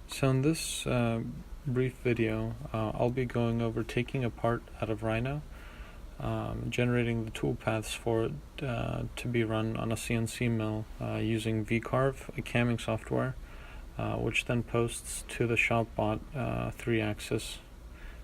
So in this brief video, I'll be going over taking a part out of Rhino, generating the toolpaths for it to be run on a CNC mill using VCarve, a camming software, which then posts to the ShopBot 3-axis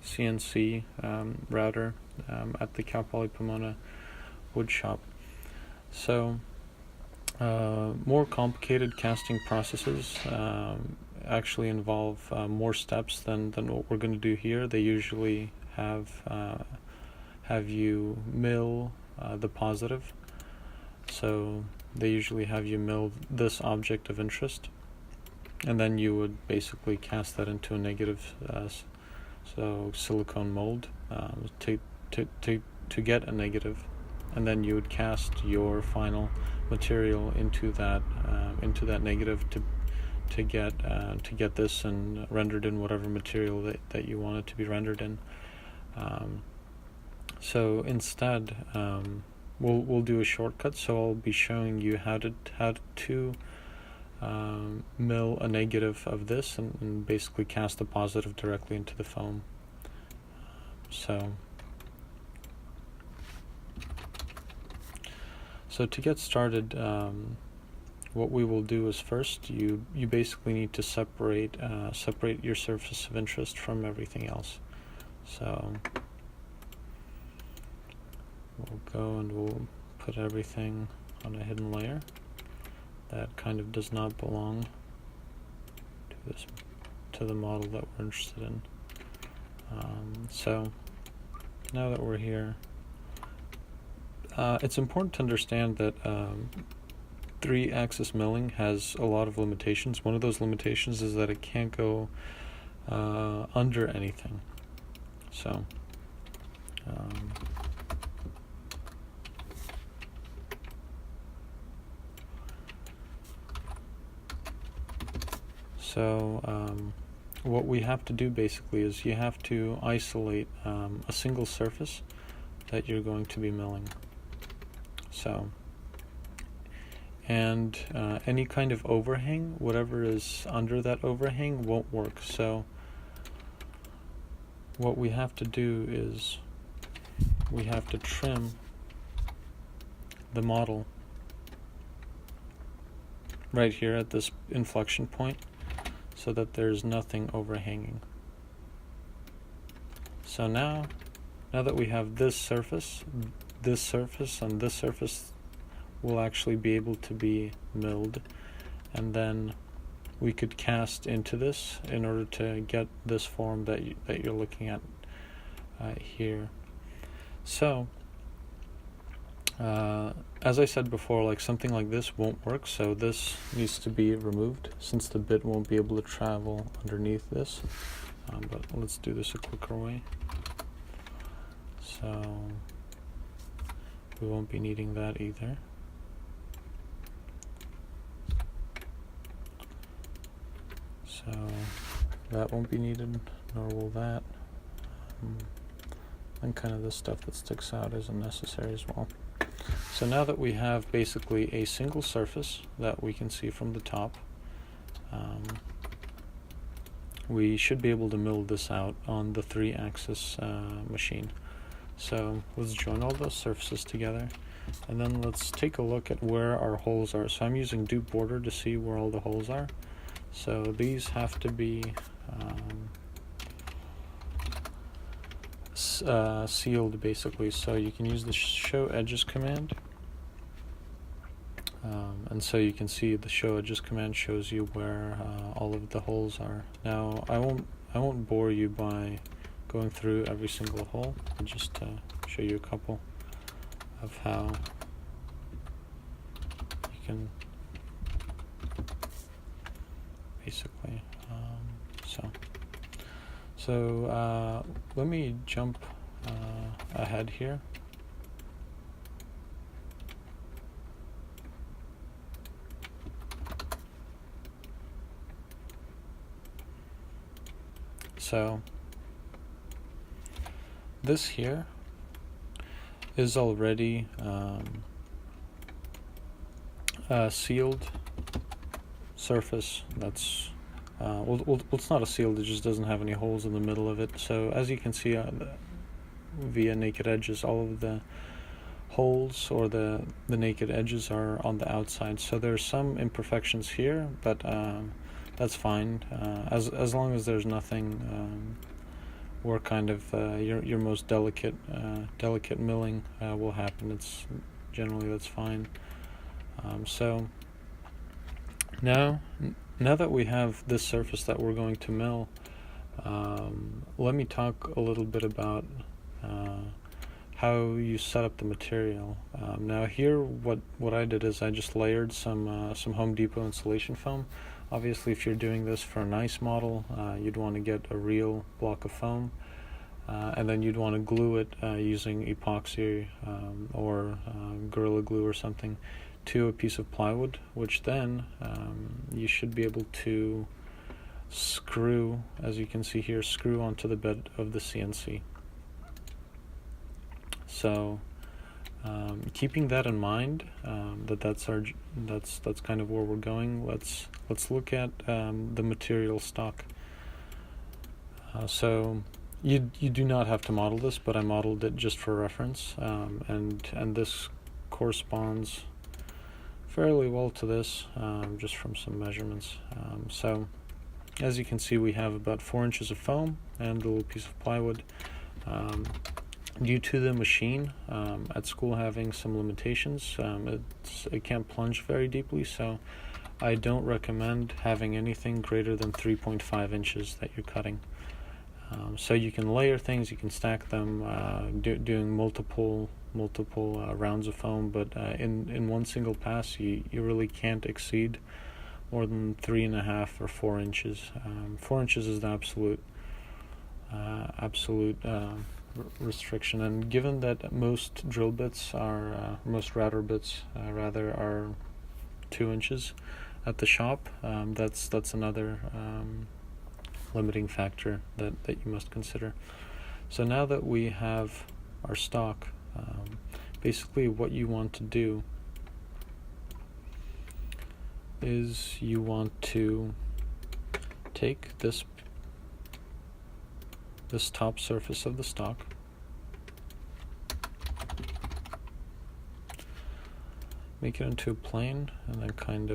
CNC router at the Poly Pomona wood shop. So more complicated casting processes actually involve more steps than what we're going to do here. They usually have you mill the positive. So they usually have you mill this object of interest, and then you would basically cast that into a negative, so silicone mold to get a negative, and then you would cast your final material into that negative to get this and rendered in whatever material that you want it to be rendered in. So instead, we'll do a shortcut. So I'll be showing you how to mill a negative of this and basically cast the positive directly into the foam. So to get started, what we will do is first you basically need to separate your surface of interest from everything else. So we'll go and we'll put everything on a hidden layer that kind of does not belong to the model that we're interested in. So now that we're here, it's important to understand that 3-axis milling has a lot of limitations. One of those limitations is that it can't go under anything. So what we have to do basically is you have to isolate a single surface that you're going to be milling. So, and any kind of overhang, whatever is under that overhang, won't work. So what we have to do is we have to trim the model right here at this inflection point so that there's nothing overhanging. So now that we have this surface and this surface will actually be able to be milled, and then we could cast into this in order to get this form that you're looking at here. So as I said before, like something like this won't work, so this needs to be removed since the bit won't be able to travel underneath this. But let's do this a quicker way. So we won't be needing that either. So that won't be needed, nor will that. And kind of the stuff that sticks out isn't necessary as well. So now that we have basically a single surface that we can see from the top, we should be able to mill this out on the 3-axis machine. So let's join all those surfaces together, and then let's take a look at where our holes are. So I'm using dupe border to see where all the holes are. So these have to be sealed basically. So you can use the show edges command, and so you can see the show edges command shows you where all of the holes are. Now I won't bore you by going through every single hole, but just to show you a couple of how you can basically so let me jump ahead here. So this here is already a sealed surface that's well, it's not a sealed, it just doesn't have any holes in the middle of it. So as you can see via naked edges, all of the holes or the naked edges are on the outside. So there's some imperfections here, but that's fine. As long as there's nothing where kind of your most delicate milling will happen, it's generally that's fine. So now that we have this surface that we're going to mill, let me talk a little bit about how you set up the material. Now here, what I did is I just layered some Home Depot insulation foam. Obviously, if you're doing this for a nice model, you'd want to get a real block of foam, and then you'd want to glue it using epoxy or Gorilla Glue or something to a piece of plywood, which then you should be able to screw, as you can see here, screw onto the bed of the CNC. So keeping that in mind, that's kind of where we're going. Let's look at the material stock. So you do not have to model this, but I modeled it just for reference, and this corresponds fairly well to this, just from some measurements. So as you can see, we have about 4 inches of foam and a little piece of plywood. Due to the machine at school having some limitations, it can't plunge very deeply, so I don't recommend having anything greater than 3.5 inches that you're cutting. So you can layer things, you can stack them, doing multiple rounds of foam, but in one single pass, you really can't exceed more than 3.5 or 4 inches. 4 inches is the absolute restriction, and given that most drill bits are, most router bits are 2 inches at the shop, that's another limiting factor that you must consider. So now that we have our stock, basically what you want to do is you want to take this top surface of the stock, make it into a plane, and then kind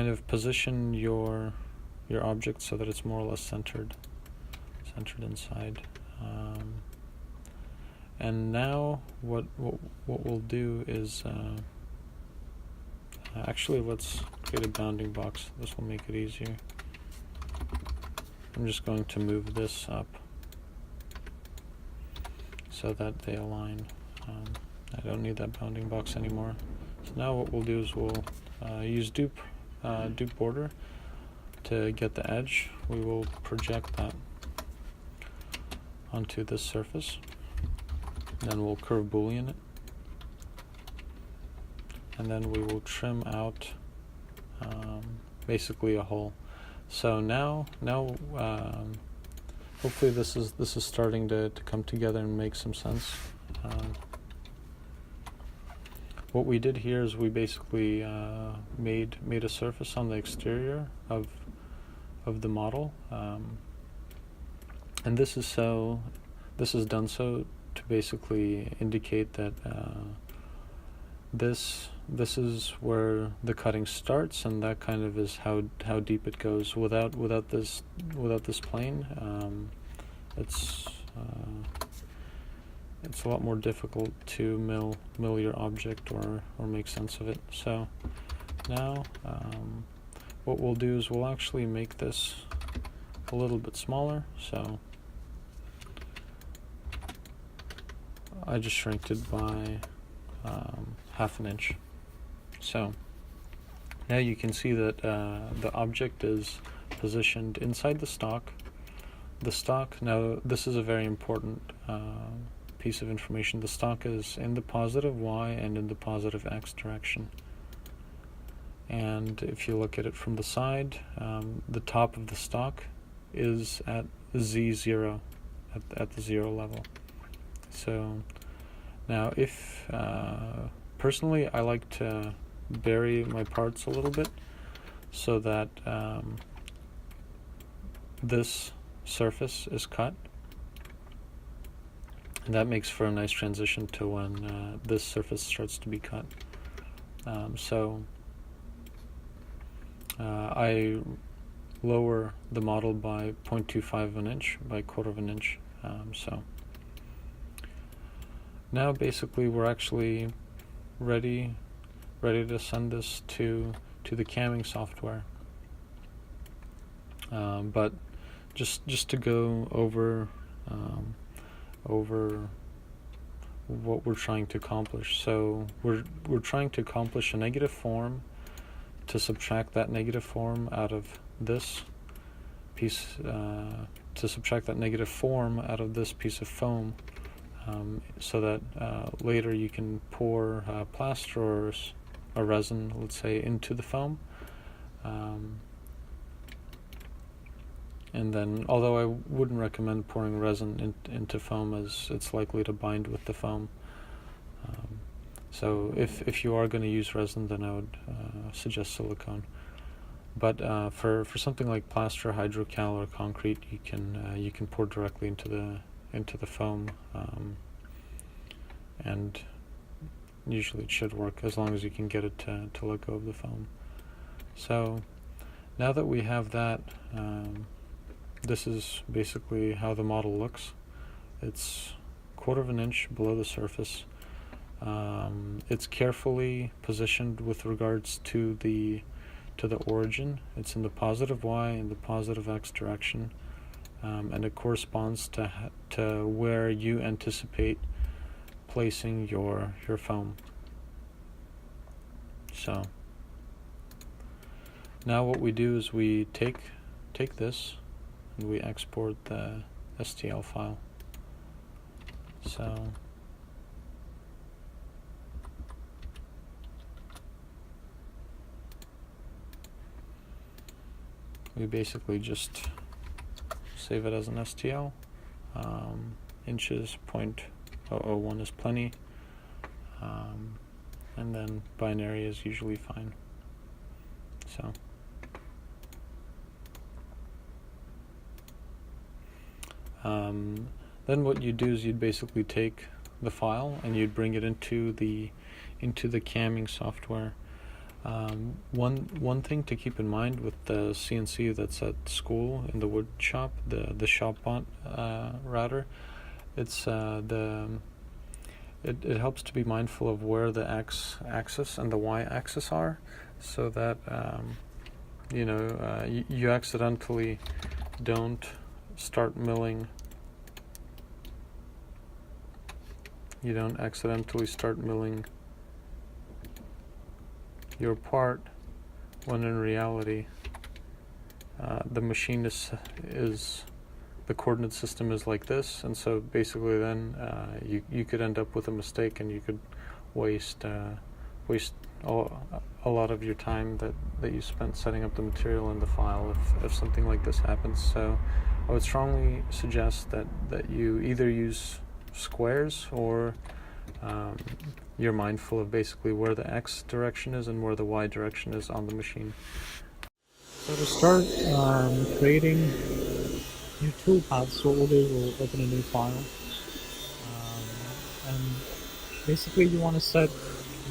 of position your object so that it's more or less centered inside. And now what we'll do is actually, let's create a bounding box. This will make it easier. I'm just going to move this up so that they align. I don't need that bounding box anymore. So now what we'll do is we'll use dupe border to get the edge. We will project that onto this surface. Then we'll curve boolean it. And then we will trim out basically a hole. So now hopefully this is starting to come together and make some sense. What we did here is we basically made a surface on the exterior of the model, and this is done so to basically indicate that this is where the cutting starts, and that kind of is how deep it goes. Without this plane, it's a lot more difficult to mill your object or make sense of it. So now what we'll do is we'll actually make this a little bit smaller. So I just shrinked it by 1/2 inch. So now you can see that the object is positioned inside the stock. Now this is a very important piece of information. The stock is in the positive Y and in the positive X direction. And if you look at it from the side, the top of the stock is at Z0, at the 0 level. So now if personally I like to bury my parts a little bit, so that this surface is cut, and that makes for a nice transition to when this surface starts to be cut. I lower the model by 0.25 of an inch, by 1/4 of an inch. So now basically we're actually ready to send this to the camming software. But just to go over what we're trying to accomplish. So we're trying to accomplish a negative form, to subtract that negative form out of this piece, to subtract that negative form out of this piece of foam, so that later you can pour plaster or a resin, let's say, into the foam. And then, although I wouldn't recommend pouring resin into foam, as it's likely to bind with the foam. So if you are going to use resin, then I would suggest silicone. But for something like plaster, hydrocal, or concrete, you can pour directly into the foam, and usually it should work as long as you can get it to let go of the foam. So now that we have that, this is basically how the model looks. It's 1/4 of an inch below the surface. It's carefully positioned with regards to the origin. It's in the positive Y and the positive X direction, and it corresponds to where you anticipate placing your foam. So now what we do is we take this and we export the Stl file. So we basically just save it as an STL. Inches 0.001 is plenty, and then binary is usually fine. So then what you'd do is you'd basically take the file and you'd bring it into the camming software. One thing to keep in mind with the CNC that's at school in the wood shop, the ShopBot router, it's it helps to be mindful of where the X axis and the Y axis are, so that you accidentally don't start milling. You don't accidentally start milling your part when in reality the machine is the coordinate system is like this, and so basically then you could end up with a mistake, and you could waste a lot of your time that you spent setting up the material in the file if something like this happens. So I would strongly suggest that you either use squares, or you're mindful of basically where the X direction is and where the Y direction is on the machine. So to start creating new tool paths, what we'll do is we'll open a new file, and basically you want to set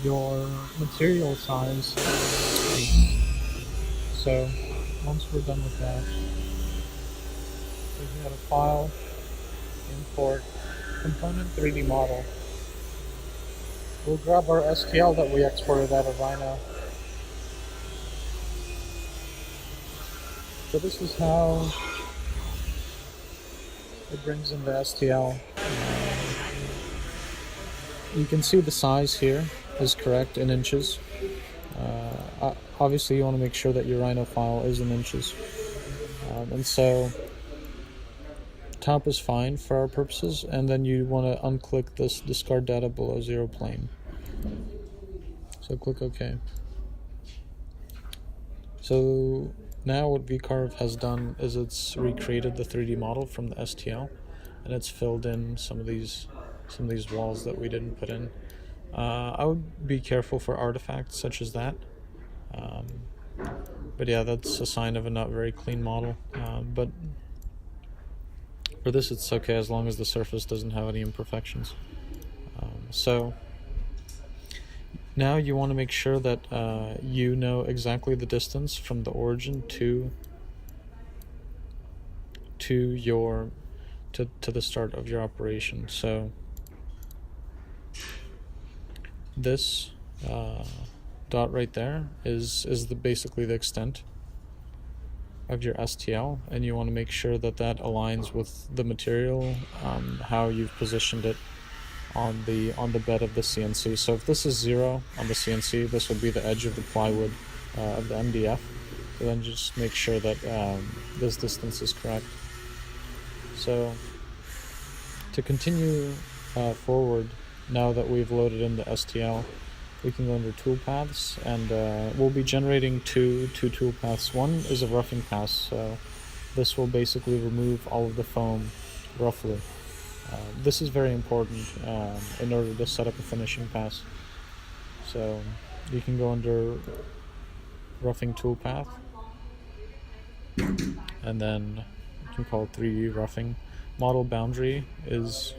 your material size. So once we're done with that, we have a file, import component 3D model. We'll grab our STL that we exported out of Rhino. So this is how it brings in the STL. You can see the size here is correct in inches. Obviously you want to make sure that your Rhino file is in inches. And so top is fine for our purposes, and then you want to unclick this discard data below zero plane. So click OK. So now what VCarve has done is it's recreated the 3D model from the STL, and it's filled in some of these walls that we didn't put in. I would be careful for artifacts such as that. But yeah, that's a sign of a not very clean model. But for this it's okay as long as the surface doesn't have any imperfections. So now you want to make sure that you know exactly the distance from the origin to the start of your operation. So this dot right there is basically the extent of your STL, and you want to make sure that that aligns with the material, how you've positioned it on the bed of the CNC. So if this is 0 on the CNC, this would be the edge of the plywood of the MDF. So then just make sure that this distance is correct. So to continue forward, now that we've loaded in the STL, we can go under tool paths, and we'll be generating two tool paths. One is a roughing pass, so this will basically remove all of the foam roughly. This is very important in order to set up a finishing pass. So you can go under roughing tool path, and then you can call it 3D roughing. Model boundary is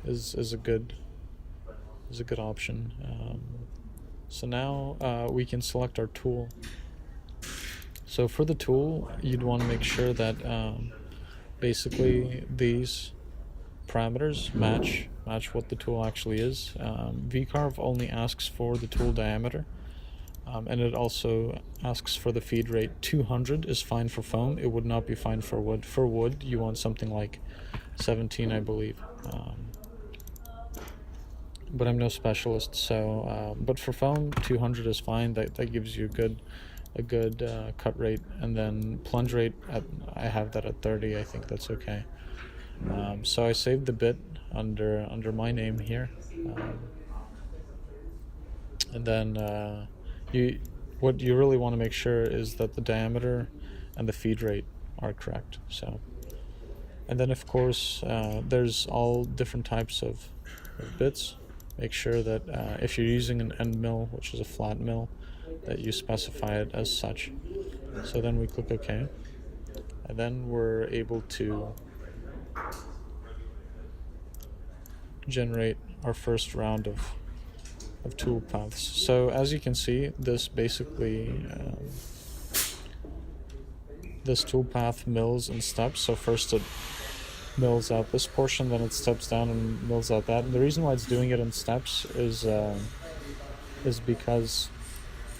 a good option. So now we can select our tool. So for the tool, you'd want to make sure that basically these parameters match what the tool actually is. VCarve only asks for the tool diameter, and it also asks for the feed rate. 200 is fine for foam. It would not be fine for wood. For wood, you want something like 17, I believe. But I'm no specialist, so but for foam, 200 is fine. That gives you a good cut rate, and then plunge rate I have that at 30. I think that's okay. So I saved the bit under my name here, and then what you really want to make sure is that the diameter and the feed rate are correct. So, and then of course there's all different types of bits. Make sure that if you're using an end mill, which is a flat mill, that you specify it as such. So then we click OK, and then we're able to generate our first round of tool paths. So as you can see, this basically this tool path mills in steps. So first it mills out this portion, then it steps down and mills out that. And the reason why it's doing it in steps is because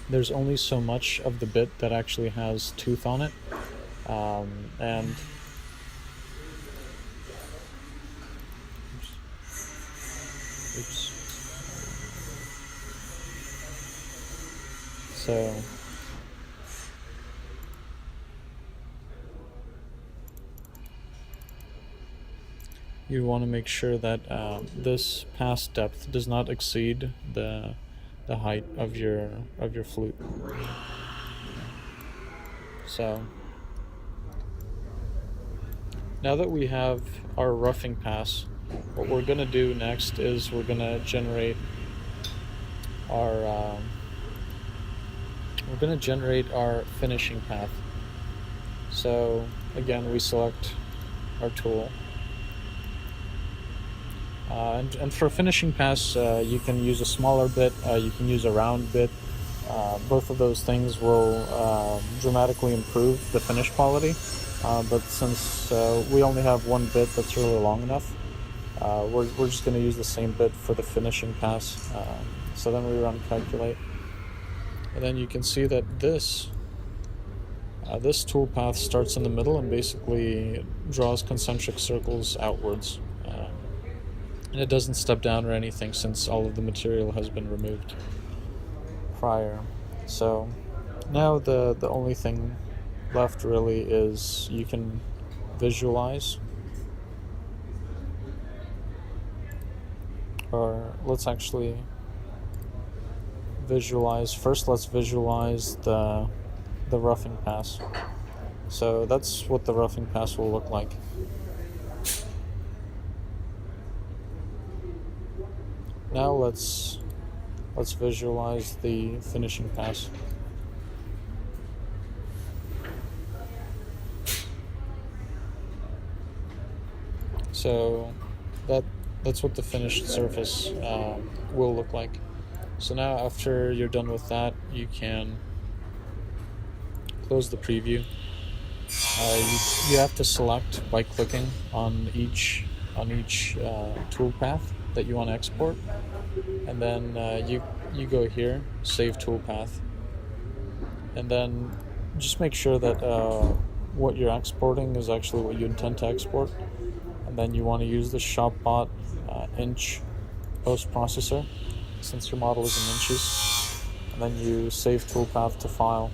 there's only so much of the bit that actually has tooth on it, and so you want to make sure that this pass depth does not exceed the height of your flute. So now that we have our roughing pass, what we're going to do next is we're going to generate our finishing path. So again, we select our tool. And for a finishing pass, you can use a smaller bit, you can use a round bit. Both of those things will dramatically improve the finish quality. But since we only have one bit that's really long enough, we're just going to use the same bit for the finishing pass. So then we run calculate. And then you can see that this tool path starts in the middle and basically draws concentric circles outwards. And it doesn't step down or anything since all of the material has been removed prior. So now the only thing left really is you can visualize, or let's actually visualize. First let's visualize the roughing pass. So that's what the roughing pass will look like. Now let's visualize the finishing pass. So that's what the finished surface will look like. So now after you're done with that, you can close the preview. You have to select by clicking on each toolpath that you want to export, and then you go here, save toolpath, and then just make sure that what you're exporting is actually what you intend to export, and then you want to use the ShopBot inch post processor since your model is in inches, and then you save toolpath to file.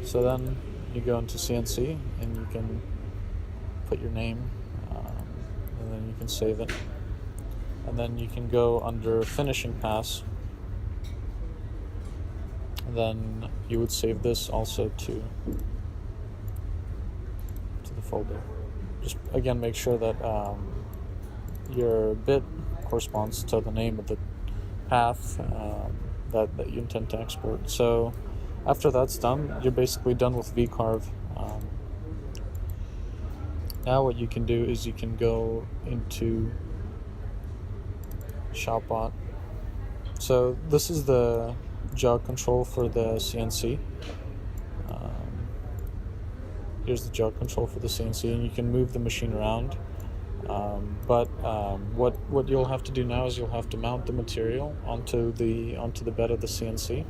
So then you go into CNC and you can put your name, and then you can save it, and then you can go under finishing pass, and then you would save this also to the folder. Just again make sure that your bit corresponds to the name of the path that you intend to export. So after that's done, you're basically done with VCarve. Now what you can do is you can go into ShopBot. So this is the jog control for the CNC. Here's the jog control for the CNC, and you can move the machine around. What you'll have to do now is you'll have to mount the material onto the bed of the CNC.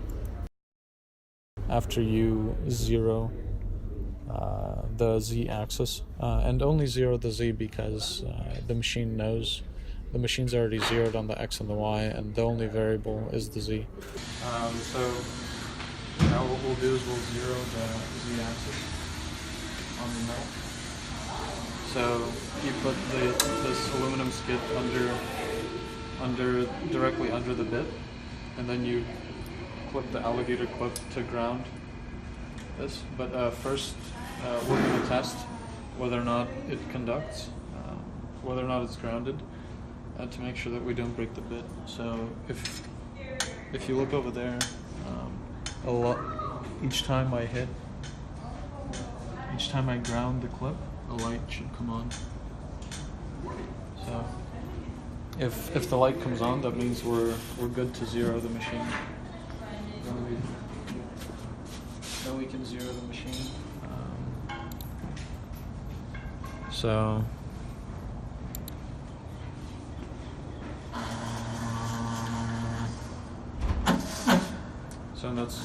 After you zero the Z axis, and only zero the Z because the machine knows the machine's already zeroed on the X and the Y, and the only variable is the Z. So now what we'll do is we'll zero the Z axis on the mill. So you put this aluminum skid directly under the bit, and then you clip the alligator clip to ground this. But first, we're going to test whether or not it conducts, whether or not it's grounded, to make sure that we don't break the bit. So if you look over there, each time I ground the clip, a light should come on. So if the light comes on, that means we're good to zero the machine. Then we can zero the machine. So that's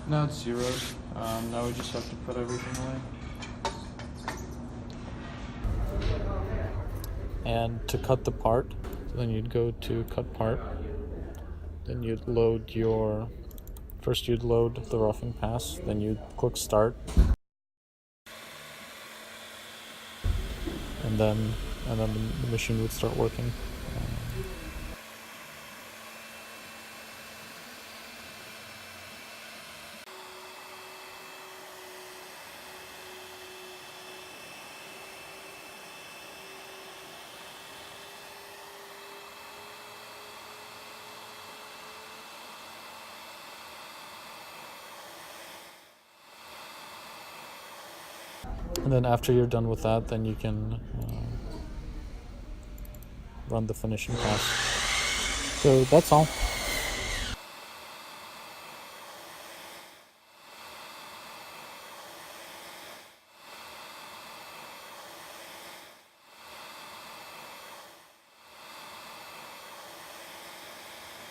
now it's zeroed. Now we just have to put everything away. And to cut the part, so then you'd go to cut part. Then you'd load first you'd load the roughing pass, then you'd click start. And then the machine would start working. And then after you're done with that, then you can run the finishing pass. So that's all.